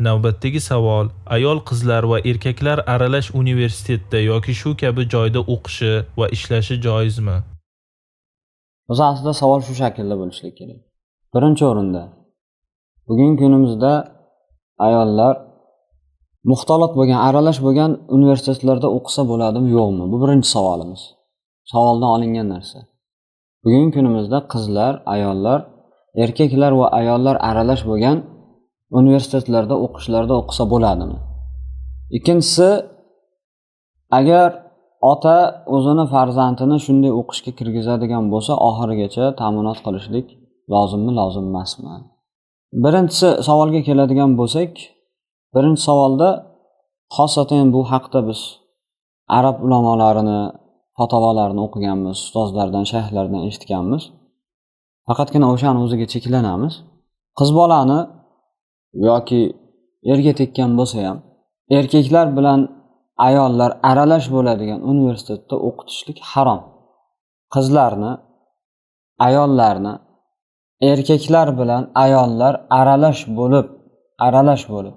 Navbatdagi savol: ayol, qizlar va erkaklar aralash universitetda yoki shu kabi joyda o'qishi va ishlashi joizmi? O'zi aslida savol shu shaklda bo'lishi kerak. Birinchi o'rinda, bugungi kunimizda ayollar muxtalot bo'lgan, aralash bo'lgan universitetlarda o'qisa bo'ladimi, yo'qmi? Bu birinchi savolimiz. Savoldan olingan narsa. Bugungi kunimizda qizlar, ayollar, erkaklar va ayollar aralash bo'lgan universitetlarda o'qishlarda o'qisa bo'ladimi? Ikkinchisi, agar ota o'zini farzandini shunday o'qishga kirgizadigan bo'lsa, oxirigacha ta'minot qilishlik lozimmi, lozim emasmi? Birinchi savolga keladigan bo'lsak, birinchi savolda xosatan bu haqda biz arab ulamolarini fatavolarini o'qiganmiz, ustozlardan, shayxlardan eshitganmiz. Faqatgina o'shani o'ziga cheklanamiz. Qiz bolani yoki erga tekkan bo'lsa ham, erkaklar bilan ayollar aralash bo'ladigan universitetda o'qitishlik harom. Qizlarni, ayollarni erkaklar bilan ayollar aralash bo'lib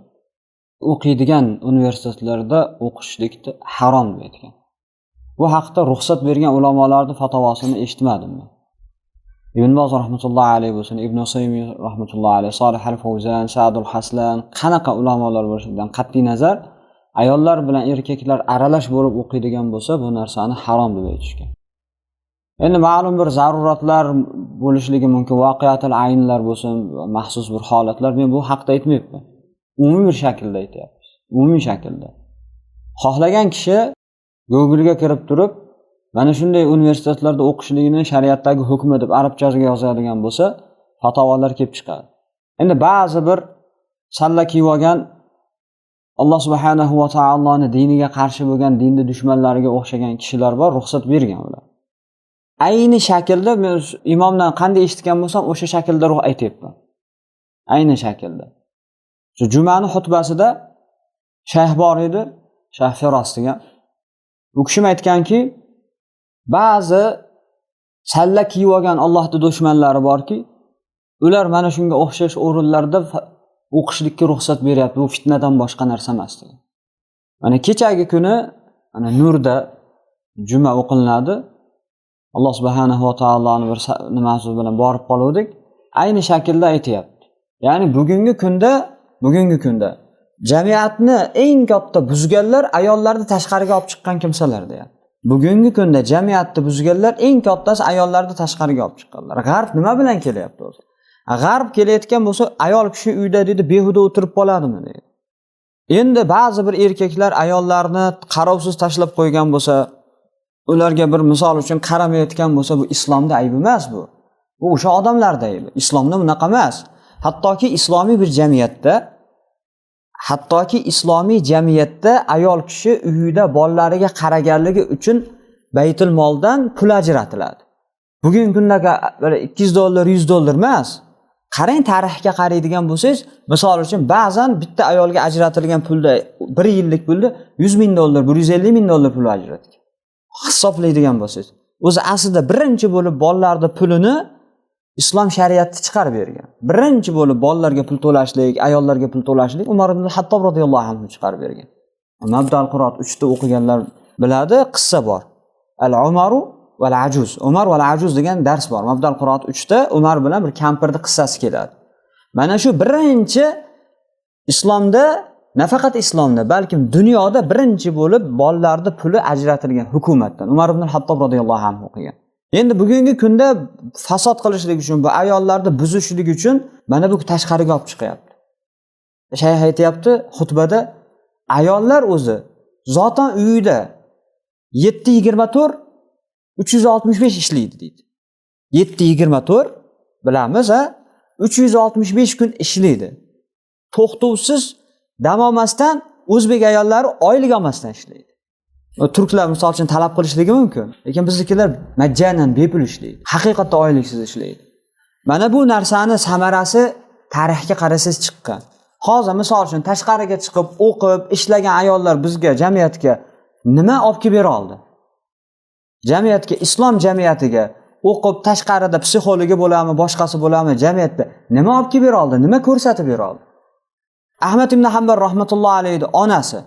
o'qiydigan universitetlarda o'qishlikni harom deydigan. Bu haqda ruxsat bergan ulamolarning fatavosini eshitmadim men. Ibn Boz rahmatullohi alayhi bo'lsin, Ibn Usaymi rahmatullohi alayhi, Solih al-Fawzan, Sa'dul Haslan, qanaqa ulamolar bo'lishidan qat'iy nazar, ayollar bilan erkaklar aralash bo'lib o'qiydigan bo'lsa, bu narsani harom deb aytishgan. Endi ma'lum bir zaruratlar bo'lishligi mumkin, voqiatul aynlar bo'lsin, maxsus bir holatlar, men bu haqda aytmayapman. Umumiy bir shaklda aytyapmiz. Umumiy shaklda. Xohlagan kishi Google ga kirib turib, mana shunday universitetlarda o'qishligini shariatdagi hukmi deb arabchasiga yozadigan bo'lsa, fatavolar kelib chiqadi. Endi ba'zi bir salla kiyib olgan Alloh subhanahu va taoloning diniga qarshi bo'lgan dinni dushmanlariga o'xshagan kishilar bor, ruxsat bergan ular. Ayni shaklda men imomdan qanday eshitgan bo'lsam, o'sha shaklda aytayapman. Ayni shaklda. Shu jumani xutbasida shayx bor edi, Shayx Firos degan. U kishi aytganki, ba'zi salla kiyib olgan Allohning dushmanlari borki, ular mana shunga o'xshash o'rinlarda o'qishlikka ruxsat beryapti. Bu fitnadan boshqa narsa emas degan. Mana kechagi kuni ana Nurda juma o'qilinadi. Alloh subhanahu va taoloning bir nimasi bilan borib qoluvdik. Ayni shaklda aytayapti. Ya'ni bugungi kunda jamiyatni eng katta buzganlar ayollarni tashqariga olib chiqqan kimsalar deyapti. Bugungi kunda jamiyatni buzganlar eng kattasi ayollarni tashqariga olib chiqqanlar. G'arb nima bilan kelyapti o'zi? G'arb kelayotgan bo'lsa, ayol kishi uyda dedi behuda o'tirib qoladimi deydi. Endi ba'zi bir erkaklar ayollarni qarovsiz tashlab qo'ygan bo'lsa, ularga bir misol uchun qaramayotgan bo'lsa, bu islomda ayb emas bu. Bu o'sha odamlarda aybi. Islomda bunaqa emas. Hattoki islomiy jamiyatda ayol kishi uyida bolalariga qaraganligi uchun baytul moldan pul ajratiladi. Bugungi kundagi $200, $100 emas. Qarang, tarixga qaraydigan bo'lsangiz, misol uchun ba'zan bitta ayolga ajratilgan pulda 1 yillik pulda $100,000, $150,000 pul ajratgan. Hisoblaydigan bo'lsangiz, o'zi aslida birinchi bo'lib bolalarning pulini islom shariati chiqarib bergan. Birinchi bo'lib bolalarga pul to'lashlik, ayollarga pul to'lashlik Umar ibn Hattob radhiyallohu anhu chiqarib bergan. Mabdal Qur'on 3 ta o'qiganlar biladi, qissa bor. Al-Umaru val Ajuz. Umar val Ajuz degan dars bor. Mabdal Qur'on 3 ta Umar bilan bir kampirning qissasi keladi. Mana shu birinchi islomda, nafaqat islomda, balkim dunyoda birinchi bo'lib bolalarning puli ajratilgan hukumatdan Umar ibn Hattob radhiyallohu anhu o'qigan. Endi bugungi kunda fasod qilishlik uchun, bu ayollarni buzishlik uchun mana bu tashqariga olib chiqyapti. Shayx aytayapti xutbada, ayollar o'zi zotan uyida 7/24 365 ishlaydi deydi. 7/24 bilamiz, 365 kun ishlaydi. To'xtovsiz, dam olmasdan o'zbek ayollari oylik olmasdan ishlaydi. Turklar misol uchun talab qilishligi mumkin, lekin biznikilar majjanan bepul ishlaydi. Haqiqatda oyliksiz ishlaydi. Mana bu narsani samarasi tarixga qarasangiz chiqqan. Hozir misol uchun tashqariga chiqib o'qib ishlagan ayollar bizga, jamiyatga nima olib kelib bera oldi? Jamiyatga, islom jamiyatiga o'qib tashqarida psixologi bo'ladimi, boshqasi bo'ladimi, jamiyatda nima olib kelib bera oldi? Nima ko'rsatib bera oldi? Ahmad ibn Hanbal rahmatullohi alayhi onasi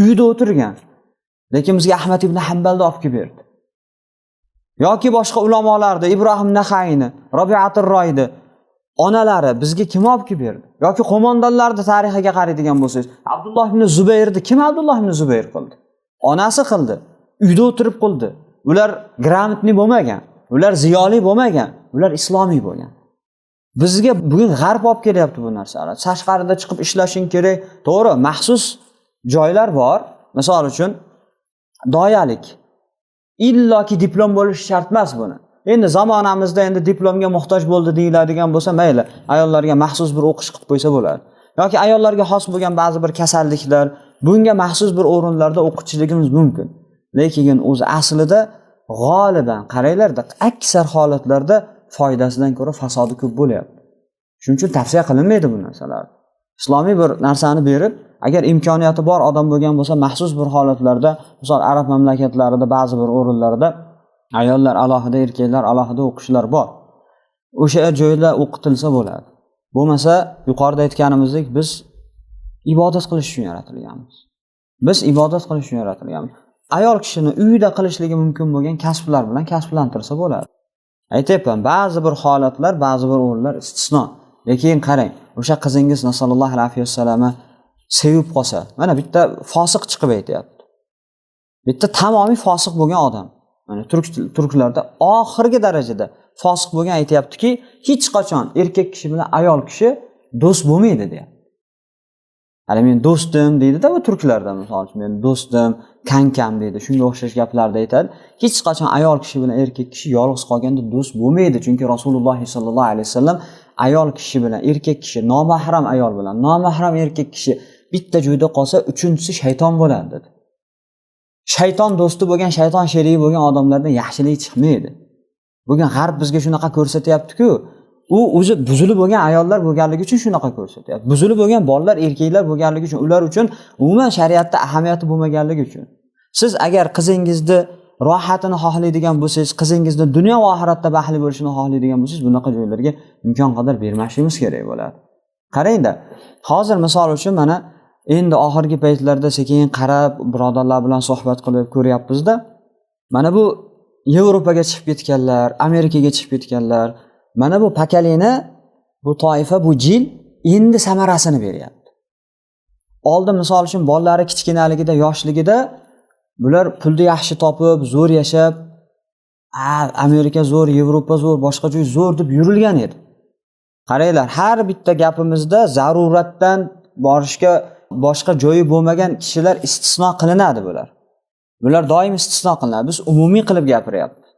uyda o'tirgan, lekin bizga Ahmad ibn Hanbalni olib kelib berdi. Yoki boshqa ulamolarni, Ibrohim Naxayni, Rabi'atul Royni onalari bizga kim olib kelib berdi? Yoki qo'mondonlarni tarixiga qaraydigan bo'lsangiz, Abdulloh ibn Zubayrni kim Abdulloh ibn Zubayr qildi? Onasi qildi. Uyda o'tirib qildi. Ular gрамотный bo'lmagan, ular ziyoli bo'lmagan, ular islomiy bo'lgan. Bizga bugun g'arb olib kelyapti bu narsalar. Tashqarida chiqib ishlashing kerak. To'g'ri, maxsus joylar bor. Misol uchun doyalik. Illoki diplom bo'lishi shart emas buni. Endi zamonamizda endi diplomga muhtoj bo'ldi deyiladigan bo'lsa, mayli, ayollarga maxsus bir o'qish qilib qo'ysa bo'ladi. Yoki ayollarga xos bo'lgan ba'zi bir kasalliklar, bunga maxsus bir o'rinlarda o'qitishligimiz mumkin. Lekin o'zi aslida g'oliban qaranglarda, aksar holatlarda foydasidan ko'ra fasodi ko'p bo'lyapti. Shuning uchun tavsiya qilinmaydi bu narsalar. Islomiy bir narsani berib, agar imkoniyati bor odam bo'lgan bo'lsa, maxsus bir holatlarda, misol arab mamlakatlarida ba'zi bir o'rinlarda ayollar alohida, erkaklar alohida o'qishlar bor. O'sha joyda o'qitilsa bo'ladi. Bo'lmasa, yuqorida aytganimizdek, biz ibodat qilish uchun yaratilganmiz. Biz ibodat qilish uchun yaratilganmiz. Ayol kishini uyda qilishligi mumkin bo'lgan kasblar bilan kasblantirsa bo'ladi. Aytayapman, ba'zi bir holatlar, ba'zi bir o'rinlar istisno. Lekin qarang, o'sha qizingiz nasallallohu alayhi vasallamni sevib qolsa, mana bitta fosiq chiqib aytayapti. Bitta tamomiy fosiq bo'lgan odam. Mana turklarda oxirgi darajada fosiq bo'lgan aytayaptiki, hech qachon erkak kishi bilan ayol kishi do'st bo'lmaydi deyapti. Hali men do'stim deydi-da bu turklarda, misol uchun men do'stim, kankam deydi. Shunga o'xshash gaplarni aytadi. Hech qachon ayol kishi bilan erkak kishi yolg'iz qolganda do'st bo'lmaydi, chunki Rasululloh sollallohu alayhi vasallam ayol kishi bilan erkak kishi, nomahram ayol bilan nomahram erkak kishi bitta joyda qolsa, uchinchisi shayton bo'ladi dedi. Shayton do'sti bo'lgan, shayton sherigi bo'lgan odamlardan yaxshilik chiqmaydi. Bugun g'arb bizga shunaqa ko'rsatyapti-ku, u o'zi buzilib bo'lgan ayollar bo'lganligi uchun shunaqa ko'rsatyapti. Buzilib bo'lgan bolalar, erkaklar bo'lganligi uchun, ular uchun umuman shariatda ahamiyati bo'lmaganligi uchun. Siz agar qizingizni rohatini xohlaydigan bo'lsangiz, qizingizni dunyo va oxiratda baxtli bo'lishini xohlaydigan bo'lsangiz, bunaqa joylarga imkon qadar bermasligimiz kerak bo'ladi. Qarangda, hozir misol uchun mana endi oxirgi paytlarda sekin qarab, birodarlar bilan suhbat qilib ko'ryapmiz-da. Mana bu Yevropaga chiqib ketganlar, Amerikaga chiqib ketganlar, mana bu pakaleni, bu toifa, bu jil endi samarasini beryapti. Oldin misol uchun bolalari kichkinaligida, yoshligida bular pulni yaxshi topib, zo'r yashab, Amerika zo'r, Yevropa zo'r, boshqa joy zo'r deb yurilgan edi. Qaranglar, har bitta gapimizda zaruratdan borishga boshqa joyi bo'lmagan kishilar istisno qilinadi bular. Bular doim istisno qilinadi. Biz umumiy qilib gapiryapmiz.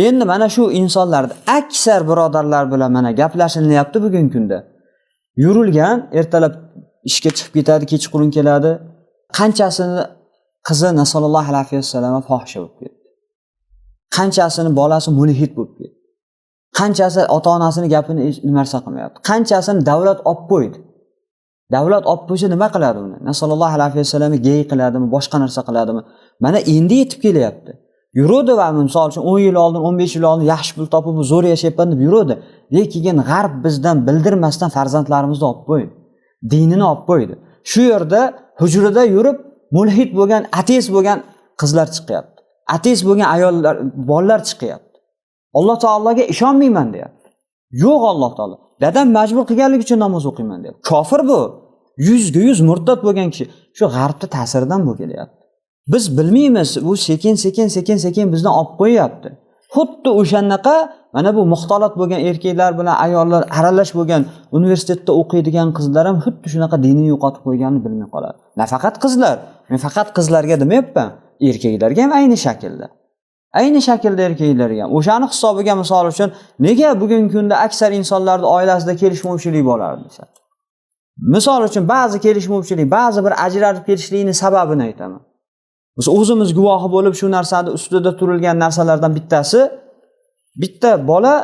Endi mana shu insonlarda aksar birodarlar bilan mana gaplashilyapti bugungi kunda. Yurilgan, ertalab ishga chiqib ketadi, kechqurun keladi. Qanchasini qizi nasallallohu alayhi vasallam fohisha bo'lib ketdi. Qanchasini bolasi mulhid bo'lib ketdi. Qanchasi ota-onasini gapini narsa qilmayapti. Qanchasini davlat olib qo'ydi. Davlat olib qo'ysa nima qiladi uni? Nasallallohu alayhi vasallamga gey qiladimi, boshqa narsa qiladimi? Mana endi yetib kelyapti. Yurudi va misol uchun 10 yil oldin, 15 yil oldin yaxshi pul topib zo'r yashayapman deb yurudi. Lekin g'arb bizdan bildirmasdan farzandlarimizni olib qo'ydi. Dinini olib qo'ydi. Shu yerda hujrada yurib, mulhid bo'lgan, ateist bo'lgan qizlar chiqyapti. Ateist bo'lgan ayollar, bolalar chiqyapti. Alloh taologa ishonmayman deyapti. Yo'q, Alloh taolo. Dadam majbur qilganligi uchun namoz o'qiyman deyapti. Kofir bu. 100% murtad bo'lgan kishi. Shu g'arbda ta'siridan bu kelyapti. Biz bilmaymiz, bu sekin bizdan olib qo'yapti. Xuddi o'shanaqa mana bu muxtolat bo'lgan erkaklar bilan ayollar aralash bo'lgan universitetda o'qiydigan qizlar ham xuddi shunaqa dinini yo'qotib qo'yganini bilmay qoladi. Nafaqat qizlar, men faqat qizlarga demayapman, erkaklarga ham ayni shaklda. Ayni shaklda erkaklarga ham. O'shani hisobiga misol uchun nega bugungi kunda aksar insonlarning oilasida kelishmovchilik bo'lardi desa. Misol uchun ba'zi kelishmovchilik, ba'zi bir ajralib ketishlikning sababini aytaman. Biz o'zimiz guvohi bo'lib shu narsani ustida turilgan narsalardan bittasi, bitta bola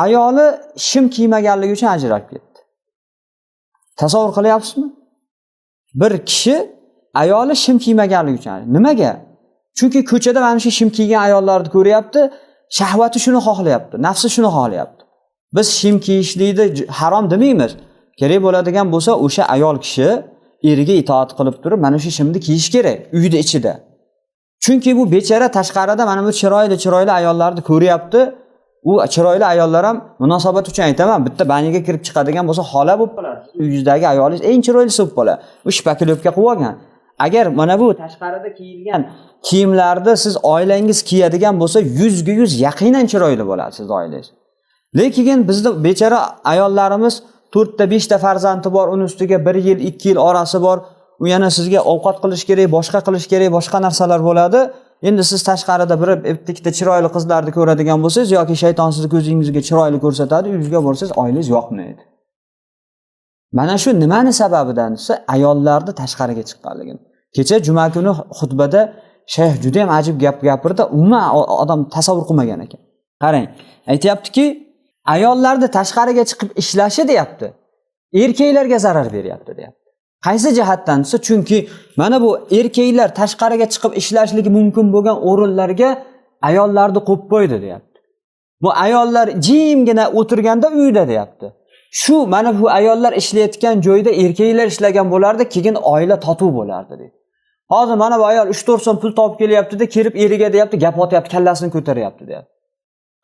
ayoli shim kiymaganligi uchun ajralib ketdi. Tasavvur qilyapsizmi? Bir kishi ayoli shim kiymaganligi uchun. Nimaga? Chunki ko'chada mana shu shim kiygan ayollarni ko'ryapti, shahvati shuni xohlayapti, nafsi shuni xohlayapti. Biz shim kiyishlikni harom demaymiz. kerak bo'ladigan bo'lsa, o'sha ayol kishi eriga itoat qilib turib, mana shu shimni kiyish kerak uyda ichida. Chunki bu bechara tashqarida mana bu chiroyli ayollarni ko'ryapti. U chiroyli ayollar ham munosabat uchun aytaman, bitta banyaga kirib chiqadigan bo'lsa, xola bo'lib qoladi. Uyingizdagi ayolingiz eng chiroylisi bo'lib qoladi. U shpakilovka qilib olgan. Agar mana bu tashqarida kiyilgan kiyimlarni siz oilangiz kiyadigan bo'lsa, 100 ga 100 yaqinan chiroyli bo'ladi siz oilangiz. Lekin bizda bechara ayollarimiz 4 ta 5 ta farzandi bor, uning ustiga 1 yil, 2 yil orasi bor. U yana sizga ovqat qilish kerak, boshqa qilish kerak, boshqa narsalar bo'ladi. Endi siz tashqarida bir ikkita chiroyli qizlarni ko'radigan bo'lsangiz yoki shayton sizni ko'zingizga chiroyli ko'rsatadi, uyingizga borsangiz oilangiz yoqmaydi. Mana shu nimani sababidan desa, ayollarni tashqariga chiqqanligi. Kecha juma kuni xutbada shayx juda ham ajib gap gapirdi, umuman odam tasavvur qilmagan ekan. Qarang, aytayaptiki, ayollarni tashqariga chiqib ishlashi deyapti, erkaklarga zarar beryapti deyapti. Qaysi jihatdan desa, chunki mana bu erkaklar tashqariga chiqib ishlashligi mumkin bo'lgan o'rinlarga ayollarni qo'yib qo'ydi deyapti. Bu ayollar jimgina o'tirganda uyda deyapti. Shu mana bu ayollar ishlayotgan joyda erkaklar ishlagan bo'lardi, keyin oila totuv bo'lardi deydi. Hozir mana bu ayol 3-4 so'm pul topib kelyapti-da, kelib eriga deyapti, gap otyapti, kallasini ko'taryapti deyapti.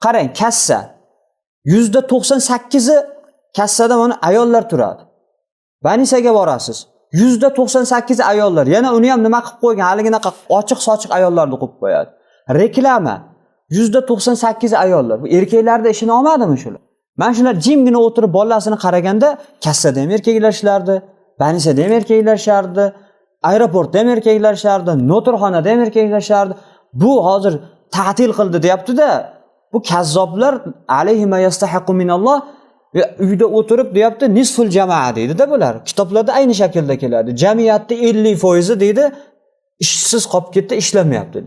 Qarang, kassa %98 kassada mana ayollar turadi. Banisaga borasiz. %98 ayollar. Yana uni ham nima qilib qo'ygan? Haliginaqa ochiq-sochiq ayollarni qo'yib qo'yadi. Reklama %98 ayollar. Bu erkaklarda ishini olmadimi shular? Men shular jimgina o'tirib bolasini qaraganda, kassada ham erkaklar ishlardi, banisada ham erkaklar ishlardi, aeroportda ham erkaklar ishlardi, noturxonada ham erkaklar ishlardi. Bu hozir ta'til qildi deyapti-da. Bu kazzoblar alayhima yastahiqu minalloh. Uyda o'tirib deyapti, nisful jamoa deydi-da bular. Kitoblarda ayni shaklda keladi. Jamiyatda 50% deydi, ishsiz qolib ketdi, ishlamayapti.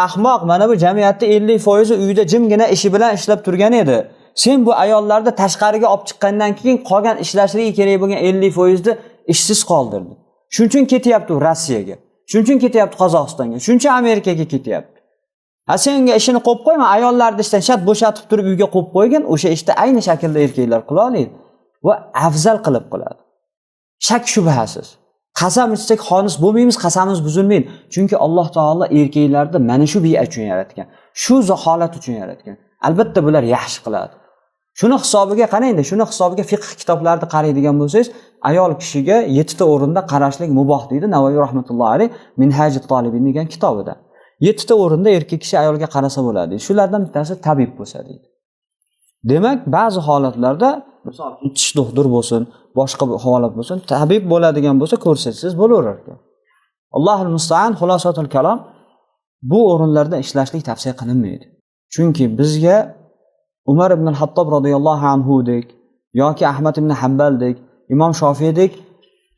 Ahmoq, mana bu jamiyatda 50% uyda jimgina ishi bilan ishlab turgan edi. Sen bu ayollarni tashqariga olib chiqqandan keyin qolgan ishlashligi kerak bo'lgan 50% ishsiz qoldirdi. Shuning uchun ketyapti u Rossiyaga. Shuning uchun ketyapti Qozog'istonga. Shuning uchun Amerikaga ketyapti. Senga ishini qo'yib qo'yma, ayollarni ishdan shat bo'shatib turib uyga qo'yib qo'ygin, o'sha ishda ayni shaklda erkaklar qila oladi va afzal qilib qiladi. Shak shubhasiz. Qasam ichsak xonis bo'lmaymiz, qasamimiz buzilmaydi. Chunki Alloh taolo erkaklarni mana shu bi'a uchun yaratgan. Shu holat uchun yaratgan. Albatta bular yaxshi qiladi. Shuni hisobiga qarangda, shuni hisobiga fiqh kitoblarini qaraydigan bo'lsangiz, ayol kishiga 7 ta o'rinda qarashlik muboh deydi Navoiy rahmatullohi alayh Minhajut Talibin degan kitobida. 7 ta o'rinda erkak kishi ayolga qarasa bo'ladi. Shulardan bittasi tabib bo'lsa deydi. Demak, ba'zi holatlarda, masalan, tish doktor bo'lsin, boshqa bir holat bo'lsin, tabib bo'ladigan bo'lsa ko'rsatsangiz bo'laverar ekan. Allohul musta'an, xulosatul kalom, bu o'rinlarda ishlashlik tavsiya qilinmaydi. Chunki bizga Umar ibn al-Hattob radhiyallohu anhu dek yoki Ahmad ibn Hanbaldek, Imom Shofiyydek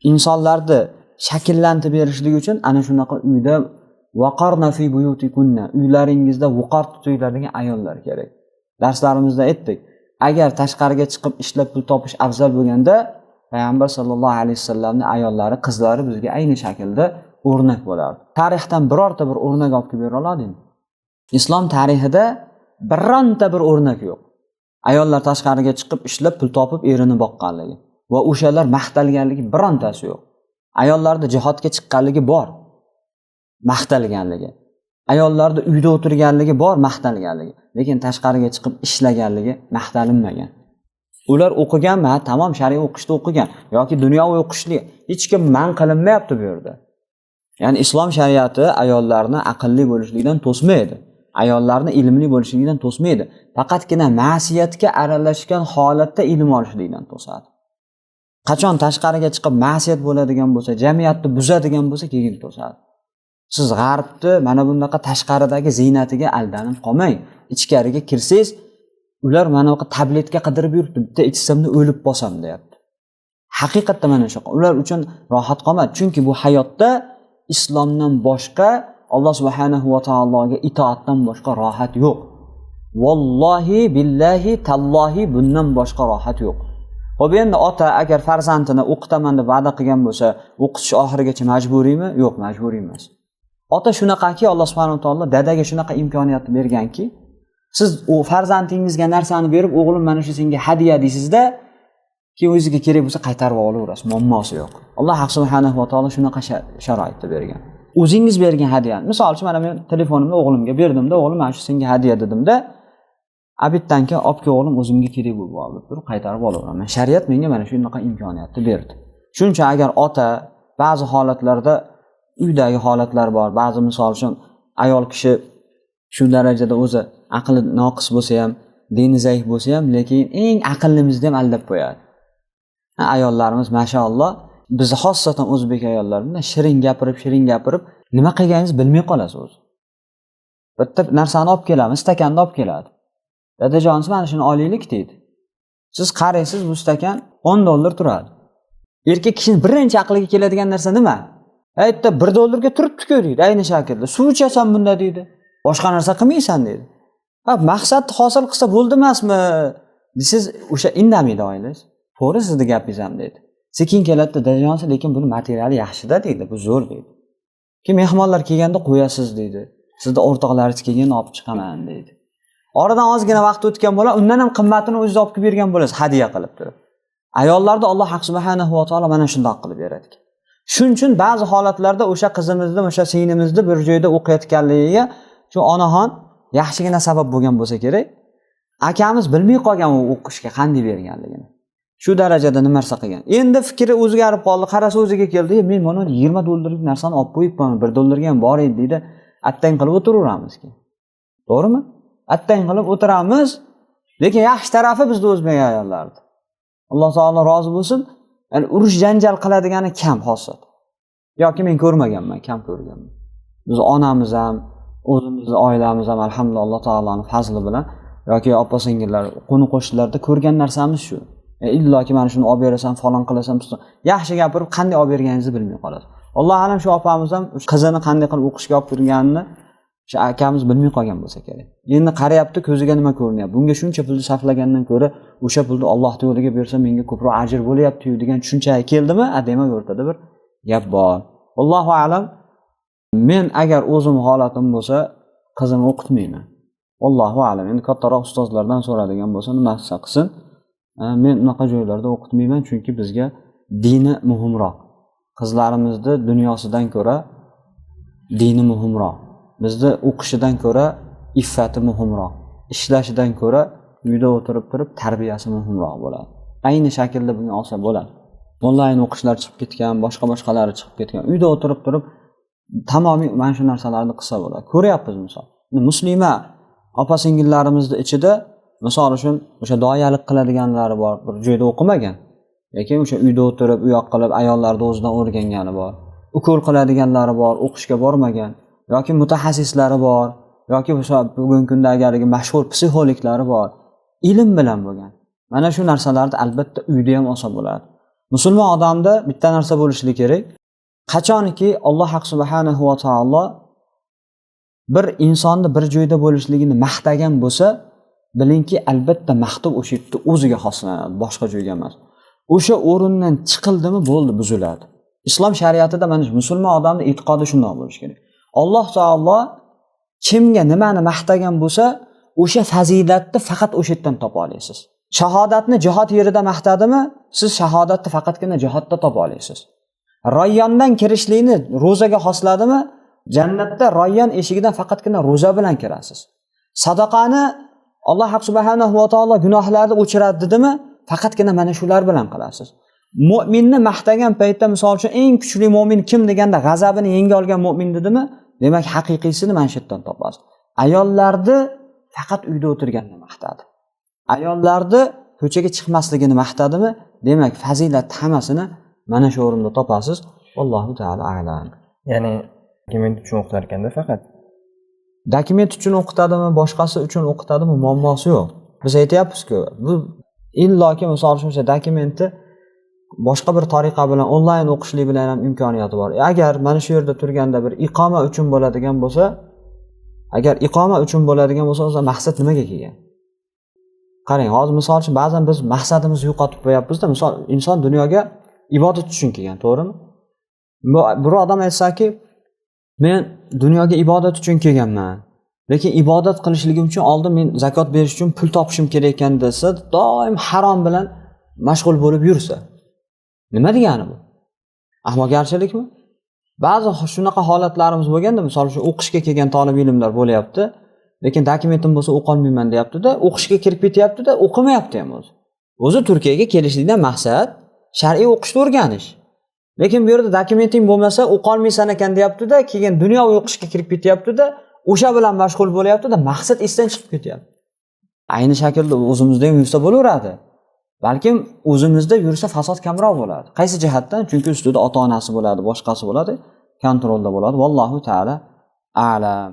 insonlarni shakllantirib berishlik uchun ana shunaqa uyda vaqarna fi buyutikunna, uylaringizda vaqor tutinglar degan ayollar kerak. Darslarimizda aytdik, agar tashqariga chiqib ishlab pul topish afzal bo'lganda, payg'ambar sollallohu alayhi vasallamning ayollari, qizlari bizga ayni shaklda o'rnak bo'lardi. Tarixdan birorta bir o'rnak olib kelib bera oladingmi? Islom tarixida bironta bir o'rnak yo'q. Ayollar tashqariga chiqib ishlab pul topib erini boqqanligi va o'shalar maqtalganligi birontasi yo'q. Ayollarda jihodga chiqqanligi bor, maqtalganligi. Ayollarda uyda o'tirganligi bor, maqtalganligi. Lekin tashqariga chiqib ishlaganligi maqtalinmagan. Ular o'qiganmi? Ha, tamom, shariy o'qishda o'qigan yoki dunyoviy o'qishli. Hech kim man qilinmayapti bu yerda. Ya'ni islom shariati ayollarni aqlli bo'lishlikdan to'smaydi. Ayollarni ilmli bo'lishligidan to'smaydi. Faqatgina ma'siyatga aralashgan holatda ilm olishlikdan to'sadi. Qachon tashqariga chiqib ma'siyat bo'ladigan bo'lsa, jamiyatni buzadigan bo'lsa, keyin to'sadi. Siz g'arbni mana bundaqa tashqaridagi ziynatiga aldanib qolmang. Ichkariga kirsangiz, ular mana bu tabletga qidirib yuribdi, bitta ichsamda o'lib qolsam deyapti. Haqiqatda mana shu. Ular uchun rohat qolmadi, chunki bu hayotda islomdan boshqa, Alloh subhanahu va taologa itoatdan boshqa rohat yo'q. Vallohi billahi tallohi bundan boshqa rohat yo'q. Xo'p, endi ota agar farzandini o'qitaman deb va'da qilgan bo'lsa, o'qitish oxirigacha majburiymi? Yo'q, majburiy emas. Ota shunaqaki, Alloh subhanahu va taolo dadaga shunaqa imkoniyatni berganki, siz u farzandingizga narsani berib, o'g'lim mana shu senga hadiya deysizda, Keyin o'ziga kerak bo'lsa qaytarib olaverasiz, muammosi yo'q. Alloh subhanahu va taolo shunaqa sharoitni bergan. O'zingiz bergan hadya. Misol uchun mana men telefonimni o'g'limga berdimda, o'g'lim mana shu senga hadya dedimda, abitdan keyin olib kel o'g'lim, o'zimga kerak bo'lib qoldi deb qaytarib olaveraman. Shariat menga mana shunaqa imkoniyatni berdi. Shuning uchun agar ota ba'zi holatlarda uydagi holatlar bor, ba'zi misol uchun ayol kishi shu darajada o'zi aqli noqis bo'lsa ham, dini zaif bo'lsa ham, lekin eng aqllimizni ham aldab qo'yadi. Ayollarimiz mashaalloh, biz xossatan o'zbek ayollarida shirin gapirib, nima qilganingizni bilmay qolasiz o'zi. Bitta narsani olib kelamiz, stakanni olib keladi. Dadajonsiz mana shuni olaylik deydi. Siz qaraysiz, bu stakan $10 turadi. Erkak kishining birinchi aqliga keladigan narsa nima? Aytda $1 turibdi-ku deydi, ayni shaklda. Suv ichasan bunda deydi. Boshqa narsa qilmaysan deydi. Maqsadni hosil qilsa bo'ldi emasmi? Siz o'sha indamaydi oilangiz. To'g'ri sizni gapingiz ham deydi. Sekin keladi, dadajonsiz, lekin buni materiali yaxshi-da deydi, bu zo'r deydi. Keyin mehmonlar kelganda qo'yasiz deydi. Sizda o'rtoqlaringiz kelganda olib chiqaman deydi. Oradan ozgina vaqt o'tgan bo'la, undan ham qimmatini o'zingiz olib kelib bergan bo'lasiz, hadya qilib turib. Ayollarda Alloh subhanahu va taolo mana shunday qilib beradi. Shuning uchun ba'zi holatlarda o'sha qizimizni, o'sha singlimizni bir joyda o'qiyotganligiga shu onaxon yaxshigina sabab bo'lgan bo'lsa kerak. Akamiz bilmay qolgan u o'qishga qanday berganligini. Shu darajada nima narsa qilgan. Endi fikri o'zgarib qoldi, qarasa o'ziga keldi. Men mana $20 narsani olib qo'yibman, $1 ham bor edi deydi. Attang qilib o'tiraveramiz keyin. To'g'rimi? Attang qilib o'tiramiz, lekin yaxshi tarafi bizda o'zbek ayollarida. Alloh taolo rozi bo'lsin. Ya'ni urush janjal qiladigani kam xosat. Yoki men ko'rmaganman, kam ko'rganman. Biz onamiz ham, o'zimizning oilamiz ham alhamdulillah Alloh taoloning fazli bilan yoki opa-singillar, qo'ni qo'shnilarda ko'rgan narsamiz shu. Illoki mana shuni olib berasan, falon qilasan, yaxshi gapirib qanday olib berganingizni bilmay qolasiz. Alloh alam shu opamiz ham qizini qanday qilib o'qishga olib kirganini shu akamiz bilmay qolgan bo'lsa kerak. Endi qarayapti, ko'ziga nima ko'rinyapti. Bunga shuncha pulni sarflagandan ko'ra, o'sha pulni Alloh yo'liga bersa menga ko'proq ajr bo'lyapti-yu degan tushunchaga keldimi? Demak, o'rtada bir gap bor. Allohu alam. Men agar o'zim holatim bo'lsa, qizimni o'qitmayman. Allohu alam. Endi kattaroq ustozlardan so'radigan bo'lsa, nima qilsin? Men unaqa joylarda o'qitmayman, chunki bizga dini muhimroq. Qizlarimizni dunyosidan ko'ra dini muhimroq. Bizda o'qishidan ko'ra iffati muhimroq. Ishlashidan ko'ra uyda o'tirib turib tarbiyasi muhimroq bo'ladi. Ayni shaklda buni olsa bo'ladi. Onlayn o'qishlar chiqib ketgan, boshqalari chiqib ketgan. Uyda o'tirib turib tamomiy mana shu narsalarni qilsa bo'ladi. Ko'ryapmiz misol. Muslima opa-singillarimizni ichida misol uchun o'sha doyalik qiladiganlari bor, bir joyda o'qimagan. Lekin o'sha uyda o'tirib, uyoq qilib ayollarni o'zidan o'rgangani bor. Ukol qiladiganlari bor, o'qishga bormagan. Yoki mutaxassislari bor, yoki o'sha bugungi kunda agargi mashhur psixologlari bor. Ilm bilan bo'lgan. Mana shu narsalarni albatta uyda ham olsa bo'ladi. Musulmon odamda bitta narsa bo'lishi kerak. Qachonki Alloh subhanahu va taolo bir insonni bir joyda bo'lishligini maqtagan bo'lsa, bilingki albatta maqtov o'sha yerda o'ziga xoslanadi, boshqa joyga emas. O'sha o'rindan chiqildimi bo'ldi, buziladi. Islom shariatida mana musulmon odamning e'tiqodi shunday bo'lishi kerak. Alloh taolo kimga nimani maqtagan bo'lsa, o'sha fazilatni faqat o'sha yerdan topa olasiz. Shahodatni jihad yerida maqtadimi, siz shahodatni faqatgina jihodda topa olasiz. Royyondan kirishlikni ro'zaga xosladimi, jannatda Royyon eshigidan faqatgina ro'za bilan kirasiz. Sadaqani Alloh subhanahu va taolo gunohlarni o'chiradi dedimi, faqatgina mana shular bilan qilasiz. Mu'minni maqtagan paytda misol uchun eng kuchli mu'min kim deganda g'azabini yenga olgan mu'min dedimi, demak haqiqiysini mana shu yerdan topasiz. Ayollarni faqat uyda o'tirganini maqtadi. Ayollarni ko'chaga chiqmasligini maqtadimi, demak fazilat hammasini mana shu o'rinda topasiz. Allohu taolo a'lam. Ya'ni dokument uchun o'qitar ekanda faqat. Dokument uchun o'qitadimi, boshqasi uchun o'qitadimi, muammosi yo'q. Biz aytayapmiz-ku, bu illoki misol uchun o'sha dokumentni boshqa bir tariqa bilan onlayn o'qishlik bilan ham imkoniyati bor. Agar mana shu yerda turganda bir iqoma uchun bo'ladigan bo'lsa, o'sha maqsad nimaga kelgan? Qarang, hozir misol uchun ba'zan biz maqsadimizni yo'qotib qo'yapmiz-da. Misol inson dunyoga ibodat uchun kelgan, to'g'rimi? Bir odam aytsaki, men dunyoga ibodat uchun kelganman. Lekin ibodat qilishligim uchun oldin men zakot berish uchun pul topishim kerak ekan desa, doim harom bilan mashg'ul bo'lib yursa. Nima degani bu? Ahmoqgarchilikmi? Ba'zi shunaqa holatlarimiz bo'lganda, misol uchun o'qishga kelgan talab ilmlar bo'lyapti, lekin dokumentim bo'lsa o'qolmayman deyapti-da, o'qishga kirib ketyapti-da, o'qimayapti ham o'zi. O'zi Turkiyaga kelishlikdan maqsad shar'iy o'qishni o'rganish. Lekin bu yerda dokumenting bo'lmasa o'qolmaysan ekan deyapti-da, keyin dunyoviy o'qishga kirib ketyapti-da, o'sha bilan mashg'ul bo'lyapti-da, maqsad esdan chiqib ketyapti. Ayni shaklda o'zimizda ham yursa bo'laveradi. Balkim o'zimizda yursa fasod kamroq bo'ladi. Qaysi jihatdan? Chunki ustida ota-onasi bo'ladi, boshqasi bo'ladi, kontrolda bo'ladi. Vallohu ta'ala a'lam.